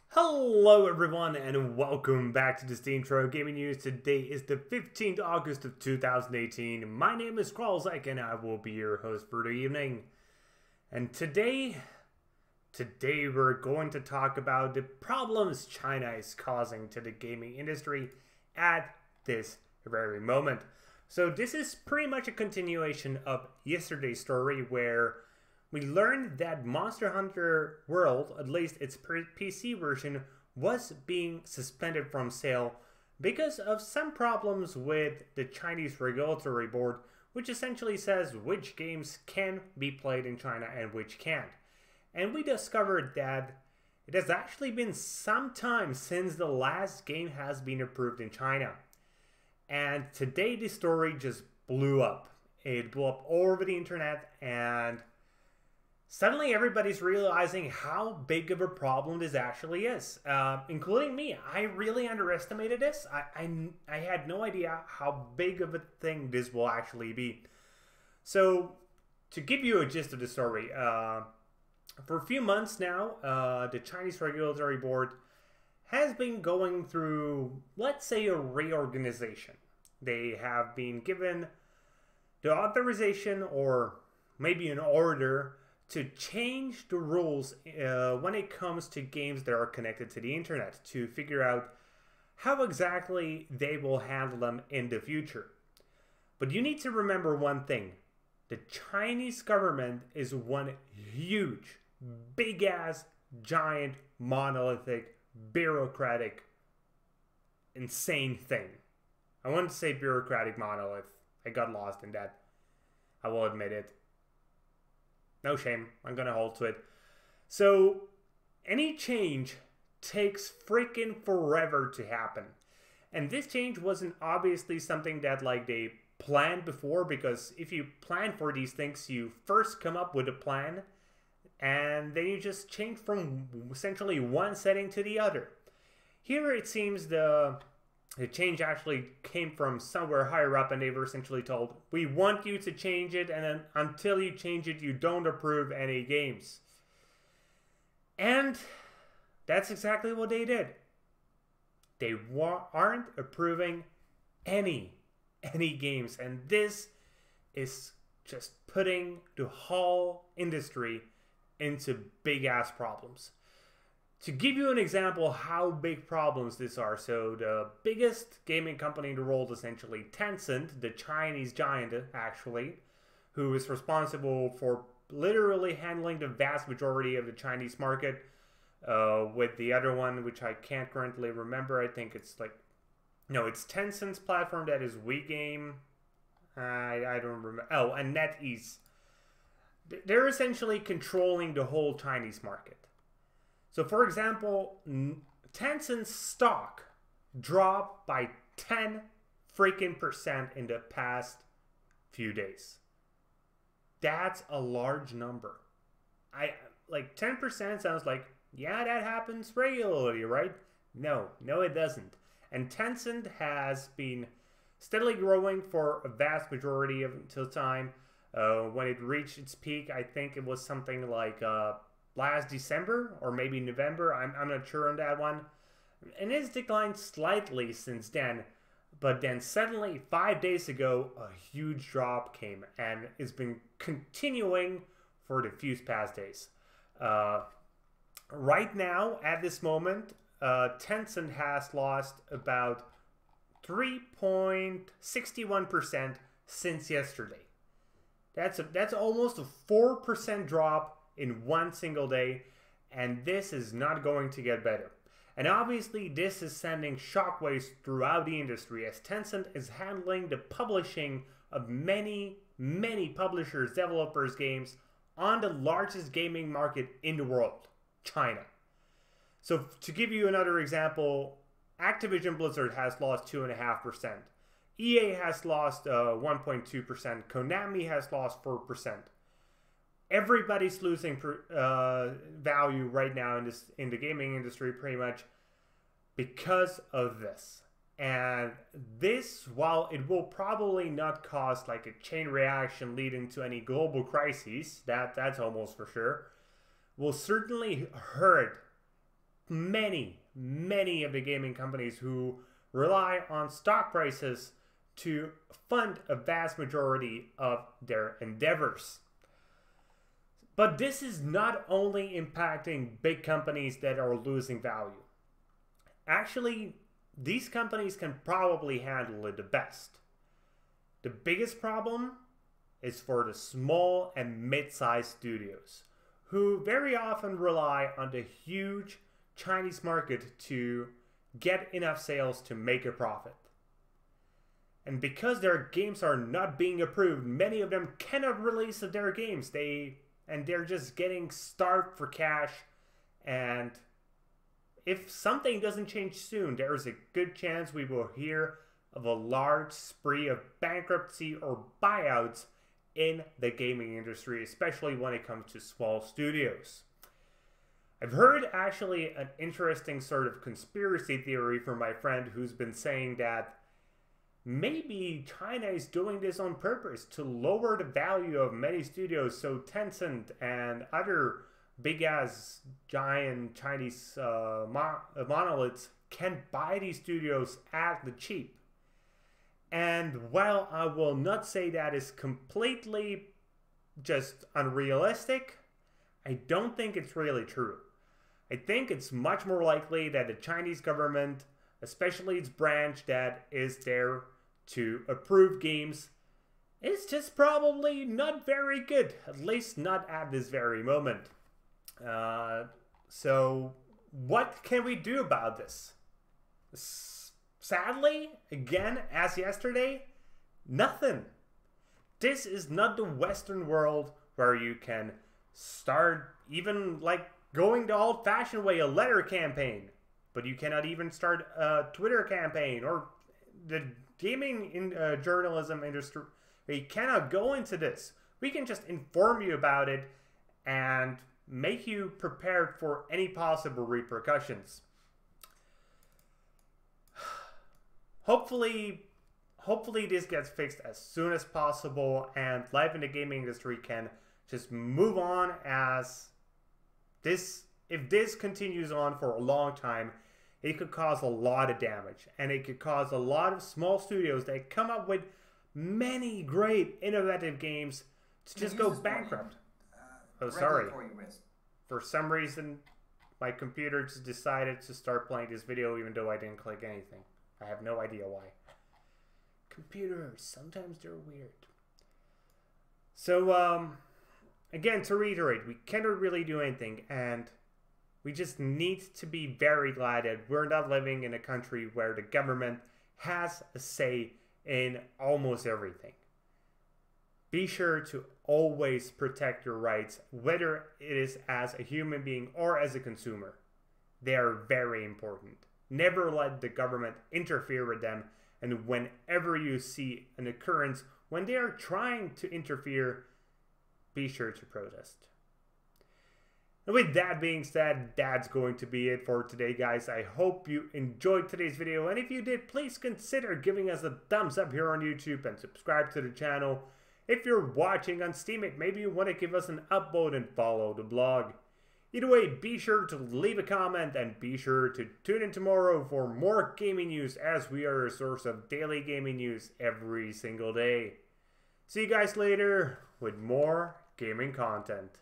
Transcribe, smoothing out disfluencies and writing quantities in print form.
Hello everyone and welcome back to the SteemTrail Gaming News. Today is the 15th August of 2018. My name is Kralizec and I will be your host for the evening. And today we're going to talk about the problems China is causing to the gaming industry at this very moment. So this is pretty much a continuation of yesterday's story where we learned that Monster Hunter World, at least its PC version, was being suspended from sale because of some problems with the Chinese regulatory board, which essentially says which games can be played in China and which can't. And we discovered that it has actually been some time since the last game has been approved in China. And today the story just blew up. It blew up all over the internet, and suddenly everybody's realizing how big of a problem this actually is, including me. I really underestimated this. I had no idea how big of a thing this will actually be. So, to give you a gist of the story, for a few months now, the Chinese regulatory board has been going through, let's say, a reorganization. They have been given the authorization or maybe an order to change the rules when it comes to games that are connected to the internet, to figure out how exactly they will handle them in the future. But you need to remember one thing. The Chinese government is one huge, big-ass, giant, monolithic, bureaucratic, insane thing. I wanted to say bureaucratic monolith. I got lost in that. I will admit it. No shame, I'm gonna hold to it. So, any change takes freaking forever to happen. And this change wasn't obviously something that they planned before, because if you plan for these things, you first come up with a plan, and then you just change from essentially one setting to the other. Here it seems the change actually came from somewhere higher up, and they were essentially told, we want you to change it, and then until you change it, you don't approve any games. And that's exactly what they did. They aren't approving any games, and this is just putting the whole industry into big-ass problems. To give you an example how big problems these are, so the biggest gaming company in the world, essentially Tencent, the Chinese giant actually, who is responsible for literally handling the vast majority of the Chinese market, with the other one, which I can't currently remember. I think it's it's Tencent's platform that is WeGame. I don't remember. Oh, and NetEase. They're essentially controlling the whole Chinese market. So, for example, Tencent's stock dropped by 10% in the past few days. That's a large number. 10% sounds like, yeah, that happens regularly, right? No, it doesn't. And Tencent has been steadily growing for a vast majority of until time. When it reached its peak, I think it was something like last December or maybe November. I'm not sure on that one. And it's declined slightly since then. But then suddenly, 5 days ago, a huge drop came. And it's been continuing for the few past days. Right now, at this moment, Tencent has lost about 3.61% since yesterday. That's almost a 4% drop in one single day, and this is not going to get better. And obviously this is sending shockwaves throughout the industry, as Tencent is handling the publishing of many publishers, developers, games on the largest gaming market in the world, China. So to give you another example, Activision Blizzard has lost 2.5%. EA has lost 1.2%. Konami has lost 4%. Everybody's losing value right now in the gaming industry, pretty much because of this. And this, while it will probably not cause like a chain reaction leading to any global crises, that's almost for sure, will certainly hurt many of the gaming companies who rely on stock prices to fund a vast majority of their endeavors. But this is not only impacting big companies that are losing value. Actually, these companies can probably handle it the best. The biggest problem is for the small and mid-sized studios, who very often rely on the huge Chinese market to get enough sales to make a profit. And because their games are not being approved, many of them cannot release their games. They're just getting starved for cash, and if something doesn't change soon, there is a good chance we will hear of a large spree of bankruptcy or buyouts in the gaming industry, especially when it comes to small studios. I've heard actually an interesting sort of conspiracy theory from my friend who's been saying that maybe China is doing this on purpose to lower the value of many studios so Tencent and other big-ass giant Chinese monoliths can buy these studios at the cheap. And while I will not say that is completely just unrealistic, I don't think it's really true. I think it's much more likely that the Chinese government, especially its branch that is there to approve games, is just probably not very good, at least not at this very moment. So what can we do about this? Sadly, again, as yesterday, nothing. This is not the Western world where you can start even like going the old-fashioned way, a letter campaign, but you cannot even start a Twitter campaign, or the gaming journalism industry. We cannot go into this. We can just inform you about it and make you prepared for any possible repercussions. Hopefully this gets fixed as soon as possible and life in the gaming industry can just move on, as if this continues on for a long time, it could cause a lot of damage, and it could cause a lot of small studios that come up with many great innovative games to just go bankrupt. Oh, sorry. For some reason, my computer just decided to start playing this video even though I didn't click anything. I have no idea why. Computers, sometimes they're weird. So, again, to reiterate, we cannot really do anything, and we just need to be very glad that we're not living in a country where the government has a say in almost everything. Be sure to always protect your rights, whether it is as a human being or as a consumer. They are very important. Never let the government interfere with them, and whenever you see an occurrence when they are trying to interfere, be sure to protest. And with that being said, that's going to be it for today, guys. I hope you enjoyed today's video, and if you did, please consider giving us a thumbs up here on YouTube and subscribe to the channel. If you're watching on Steam, maybe you want to give us an upvote and follow the blog. Either way, be sure to leave a comment and be sure to tune in tomorrow for more gaming news, as we are a source of daily gaming news every single day. See you guys later with more gaming content.